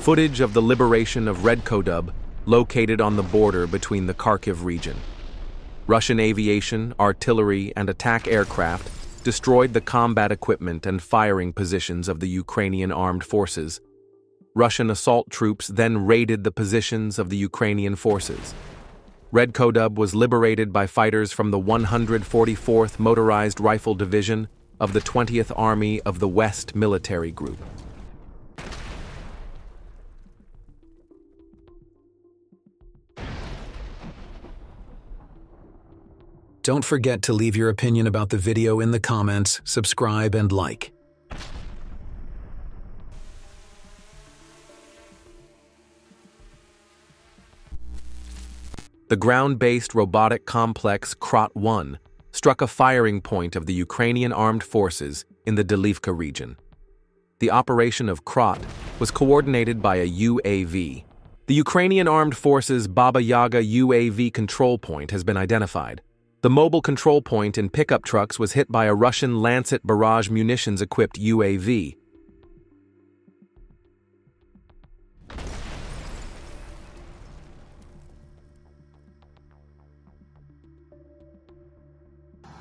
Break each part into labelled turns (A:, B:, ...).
A: Footage of the liberation of Redkodub, located on the border between the Kharkiv region. Russian aviation, artillery, and attack aircraft destroyed the combat equipment and firing positions of the Ukrainian armed forces. Russian assault troops then raided the positions of the Ukrainian forces. Redkodub was liberated by fighters from the 144th Motorized Rifle Division of the 20th Army of the West Military Group.
B: Don't forget to leave your opinion about the video in the comments, subscribe, and like.
A: The ground-based robotic complex Krot-1 struck a firing point of the Ukrainian armed forces in the Delivka region. The operation of Krot was coordinated by a UAV. The Ukrainian armed forces Baba Yaga UAV control point has been identified. The mobile control point in pickup trucks was hit by a Russian Lancet barrage munitions-equipped UAV.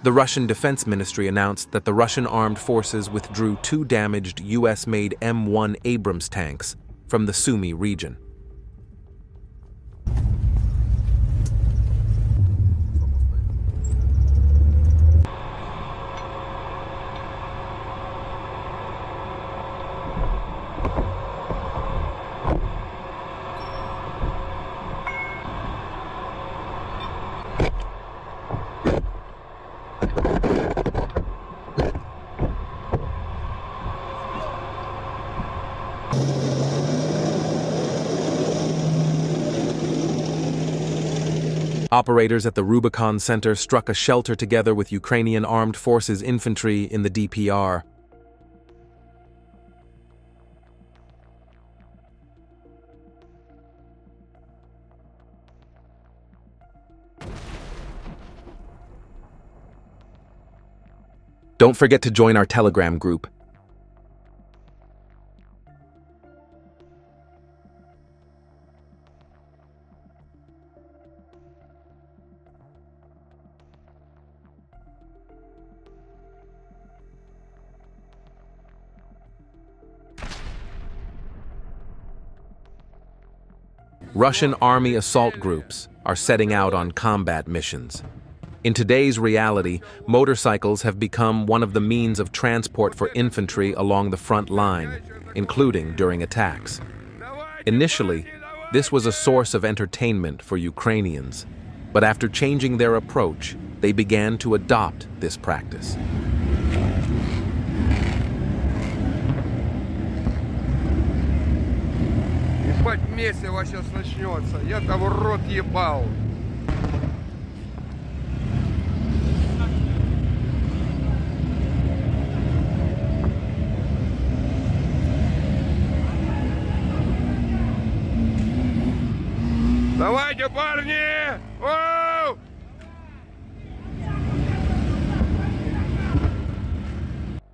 A: The Russian Defense Ministry announced that the Russian armed forces withdrew 2 damaged US-made M1 Abrams tanks from the Sumy region. Operators at the Rubicon Center struck a shelter together with Ukrainian Armed Forces infantry in the DPR. Don't forget to join our Telegram group. Russian army assault groups are setting out on combat missions. In today's reality, motorcycles have become one of the means of transport for infantry along the front line, including during attacks. Initially, this was a source of entertainment for Ukrainians, but after changing their approach, they began to adopt this practice.
C: Ебать, месиво сейчас начнется. Я там в рот ебал. Давайте, парни! Оу!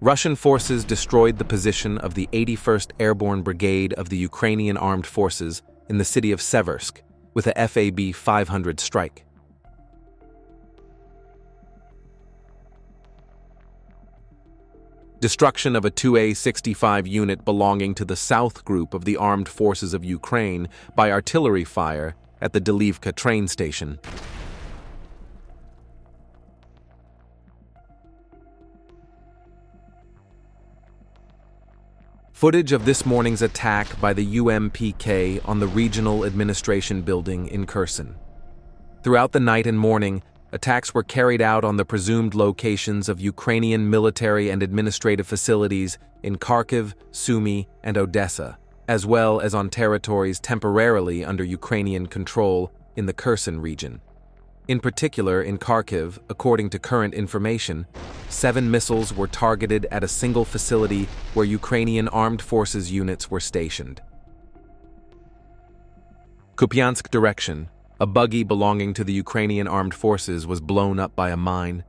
A: Russian forces destroyed the position of the 81st Airborne Brigade of the Ukrainian Armed Forces in the city of Seversk with a FAB 500 strike. Destruction of a 2A-65 unit belonging to the South Group of the Armed Forces of Ukraine by artillery fire at the Delivka train station. Footage of this morning's attack by the UMPK on the Regional Administration Building in Kherson. Throughout the night and morning, attacks were carried out on the presumed locations of Ukrainian military and administrative facilities in Kharkiv, Sumy, and Odessa, as well as on territories temporarily under Ukrainian control in the Kherson region. In particular, in Kharkiv, according to current information, 7 missiles were targeted at a single facility where Ukrainian armed forces units were stationed. Kupiansk direction, a buggy belonging to the Ukrainian armed forces was blown up by a mine.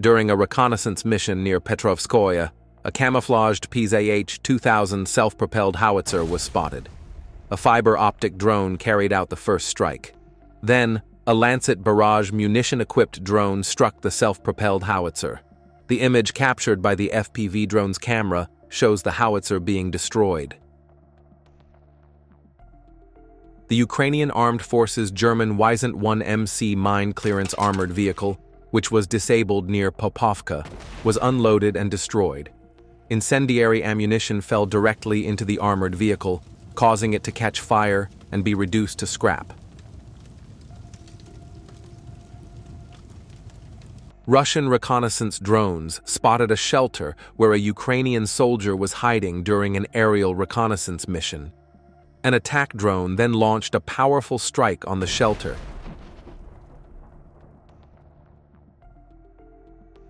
A: During a reconnaissance mission near Petrovskoye, a camouflaged PZH-2000 self-propelled howitzer was spotted. A fiber-optic drone carried out the first strike. Then, a Lancet barrage munition-equipped drone struck the self-propelled howitzer. The image captured by the FPV drone's camera shows the howitzer being destroyed. The Ukrainian Armed Forces' German Weisent 1MC mine clearance armored vehicle, which was disabled near Popovka, was unloaded and destroyed. Incendiary ammunition fell directly into the armored vehicle, causing it to catch fire and be reduced to scrap. Russian reconnaissance drones spotted a shelter where a Ukrainian soldier was hiding during an aerial reconnaissance mission. An attack drone then launched a powerful strike on the shelter.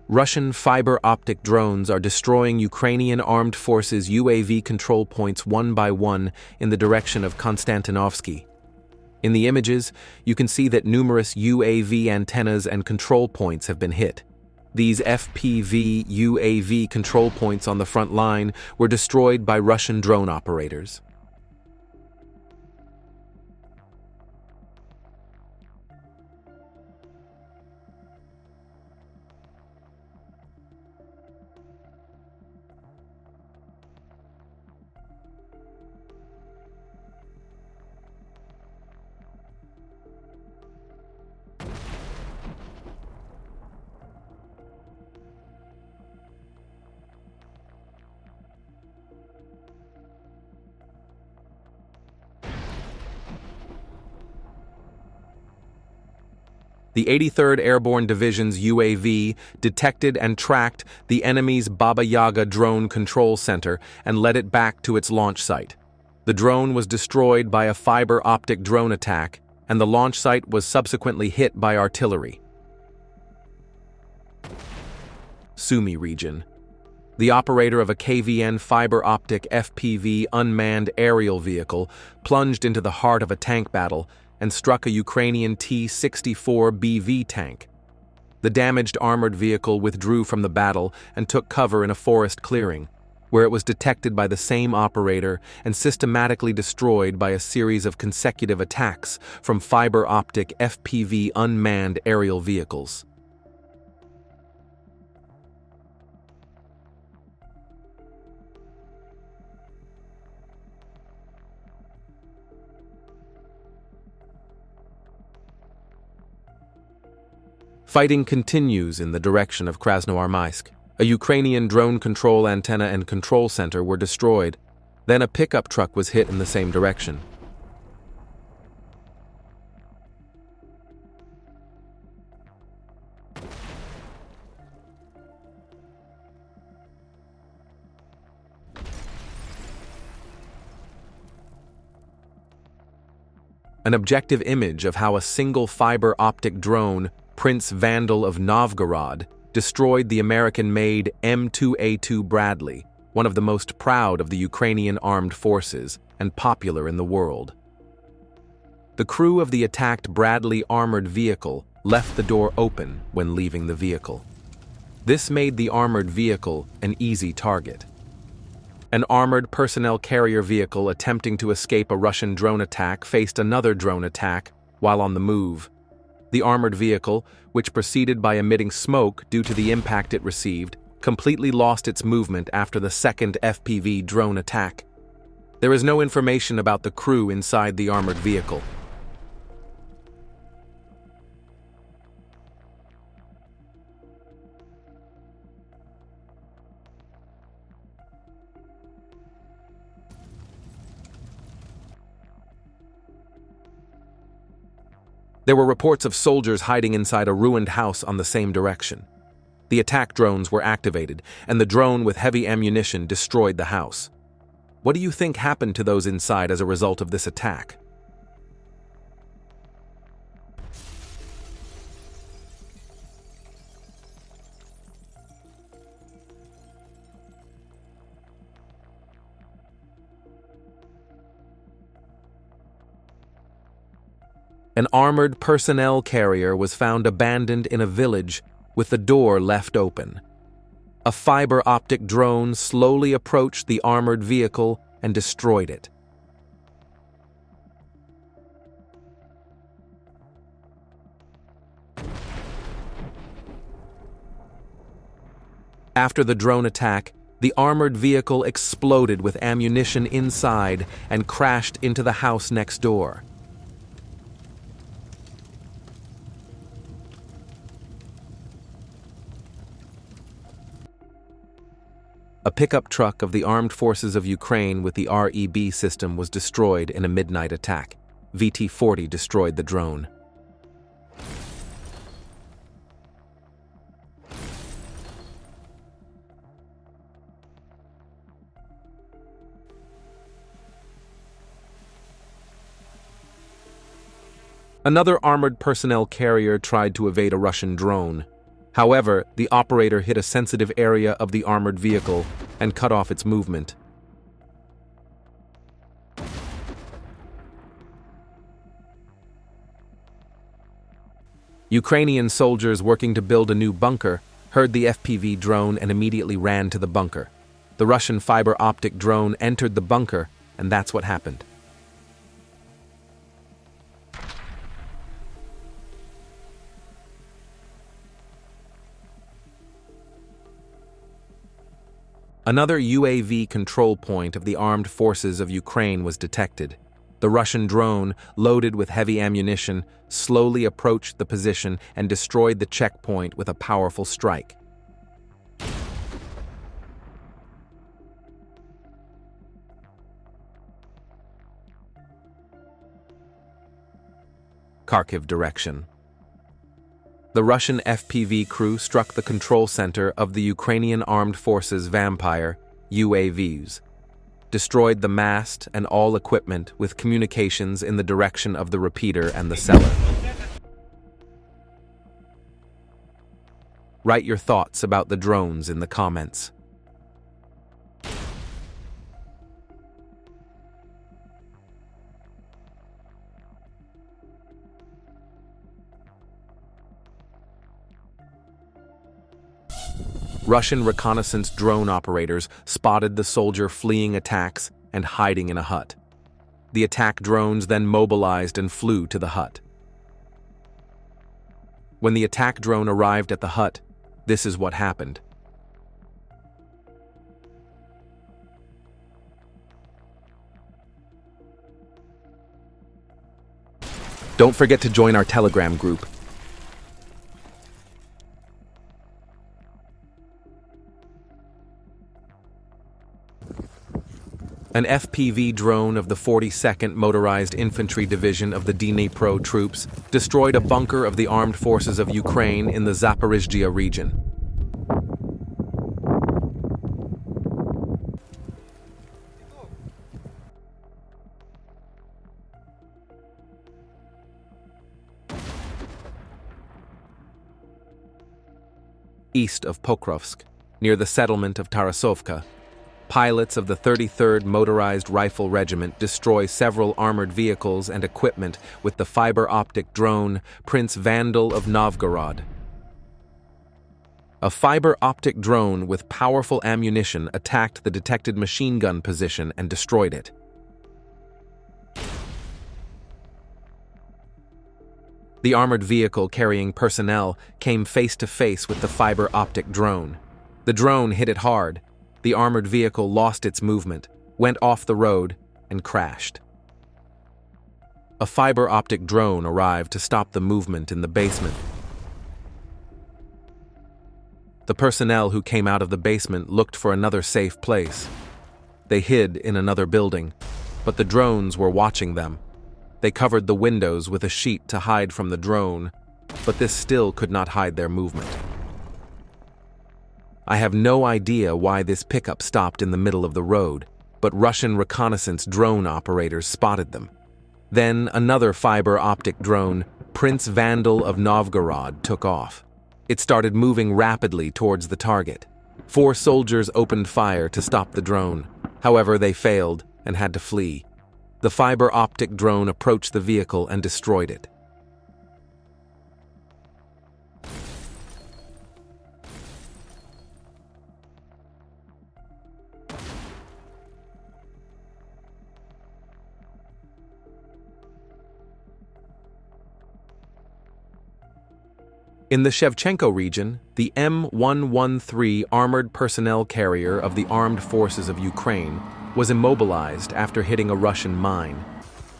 A: Russian fiber-optic drones are destroying Ukrainian armed forces' UAV control points one by one in the direction of Konstantinovsky. In the images, you can see that numerous UAV antennas and control points have been hit. These FPV UAV control points on the front line were destroyed by Russian drone operators. The 83rd Airborne Division's UAV detected and tracked the enemy's Baba Yaga drone control center and led it back to its launch site. The drone was destroyed by a fiber-optic drone attack, and the launch site was subsequently hit by artillery. Sumy region. The operator of a KVN fiber-optic FPV unmanned aerial vehicle plunged into the heart of a tank battle and struck a Ukrainian T-64 BV tank. The damaged armored vehicle withdrew from the battle and took cover in a forest clearing, where it was detected by the same operator and systematically destroyed by a series of consecutive attacks from fiber-optic FPV unmanned aerial vehicles. Fighting continues in the direction of Krasnoarmysk. A Ukrainian drone control antenna and control center were destroyed. Then a pickup truck was hit in the same direction. An objective image of how a single fiber optic drone, Prince Vandal of Novgorod, destroyed the American-made M2A2 Bradley, one of the most proud of the Ukrainian armed forces and popular in the world. The crew of the attacked Bradley armored vehicle left the door open when leaving the vehicle. This made the armored vehicle an easy target. An armored personnel carrier vehicle attempting to escape a Russian drone attack faced another drone attack while on the move. The armored vehicle, which proceeded by emitting smoke due to the impact it received, completely lost its movement after the second FPV drone attack. There is no information about the crew inside the armored vehicle. There were reports of soldiers hiding inside a ruined house on the same direction. The attack drones were activated, and the drone with heavy ammunition destroyed the house. What do you think happened to those inside as a result of this attack? An armored personnel carrier was found abandoned in a village with the door left open. A fiber optic drone slowly approached the armored vehicle and destroyed it. After the drone attack, the armored vehicle exploded with ammunition inside and crashed into the house next door. A pickup truck of the Armed Forces of Ukraine with the REB system was destroyed in a midnight attack. VT-40 destroyed the drone. Another armored personnel carrier tried to evade a Russian drone. However, the operator hit a sensitive area of the armored vehicle and cut off its movement. Ukrainian soldiers working to build a new bunker heard the FPV drone and immediately ran to the bunker. The Russian fiber optic drone entered the bunker, and that's what happened. Another UAV control point of the armed forces of Ukraine was detected. The Russian drone, loaded with heavy ammunition, slowly approached the position and destroyed the checkpoint with a powerful strike. Kharkiv direction. The Russian FPV crew struck the control center of the Ukrainian Armed Forces Vampire UAVs, destroyed the mast and all equipment with communications in the direction of the repeater and the cellar. Write your thoughts about the drones in the comments. Russian reconnaissance drone operators spotted the soldier fleeing attacks and hiding in a hut. The attack drones then mobilized and flew to the hut. When the attack drone arrived at the hut, this is what happened. Don't forget to join our Telegram group. An FPV drone of the 42nd Motorized Infantry Division of the Dnipro troops destroyed a bunker of the Armed Forces of Ukraine in the Zaporizhzhia region. East of Pokrovsk, near the settlement of Tarasovka, pilots of the 33rd Motorized Rifle Regiment destroy several armored vehicles and equipment with the fiber-optic drone Prince Vandal of Novgorod. A fiber-optic drone with powerful ammunition attacked the detected machine gun position and destroyed it. The armored vehicle carrying personnel came face-to-face with the fiber-optic drone. The drone hit it hard. The armored vehicle lost its movement, went off the road, and crashed. A fiber-optic drone arrived to stop the movement in the basement. The personnel who came out of the basement looked for another safe place. They hid in another building, but the drones were watching them. They covered the windows with a sheet to hide from the drone, but this still could not hide their movement. I have no idea why this pickup stopped in the middle of the road, but Russian reconnaissance drone operators spotted them. Then another fiber-optic drone, Prince Vandal of Novgorod, took off. It started moving rapidly towards the target. 4 soldiers opened fire to stop the drone. However, they failed and had to flee. The fiber-optic drone approached the vehicle and destroyed it. In the Shevchenko region, the M113 armored personnel carrier of the Armed Forces of Ukraine was immobilized after hitting a Russian mine.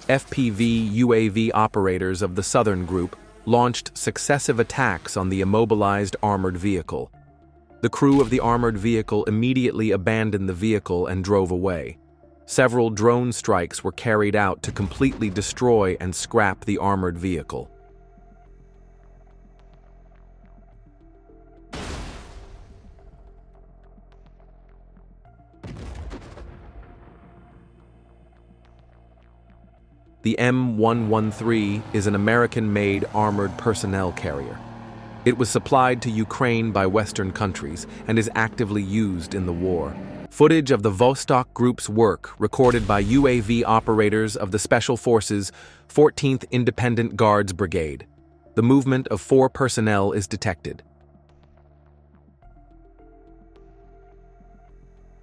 A: FPV UAV operators of the Southern Group launched successive attacks on the immobilized armored vehicle. The crew of the armored vehicle immediately abandoned the vehicle and drove away. Several drone strikes were carried out to completely destroy and scrap the armored vehicle. The M113 is an American-made armored personnel carrier. It was supplied to Ukraine by Western countries and is actively used in the war. Footage of the Gvozdika Group's work recorded by UAV operators of the Special Forces 14th Independent Guards Brigade. The movement of 4 personnel is detected.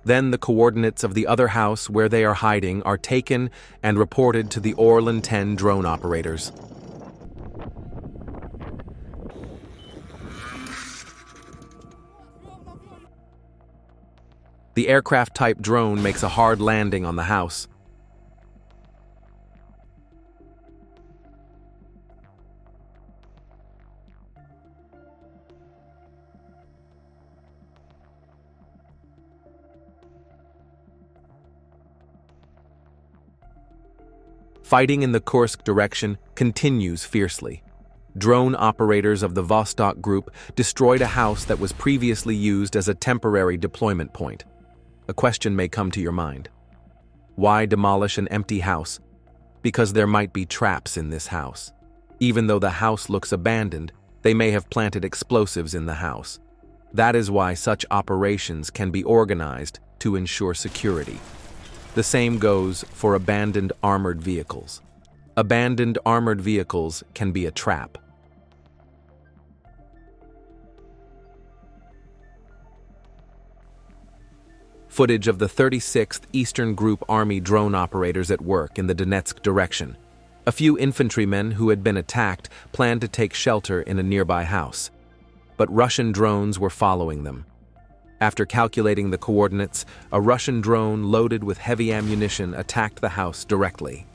A: Then the coordinates of the other house where they are hiding are taken and reported to the Orlan 10 drone operators. The aircraft-type drone makes a hard landing on the house. Fighting in the Kursk direction continues fiercely. Drone operators of the Gvozdika Group destroyed a house that was previously used as a temporary deployment point. A question may come to your mind. Why demolish an empty house? Because there might be traps in this house. Even though the house looks abandoned, they may have planted explosives in the house. That is why such operations can be organized to ensure security. The same goes for abandoned armored vehicles. Abandoned armored vehicles can be a trap. Footage of the 36th Eastern Group Army drone operators at work in the Donetsk direction. A few infantrymen who had been attacked planned to take shelter in a nearby house, but Russian drones were following them. After calculating the coordinates, a Russian drone loaded with heavy ammunition attacked the house directly.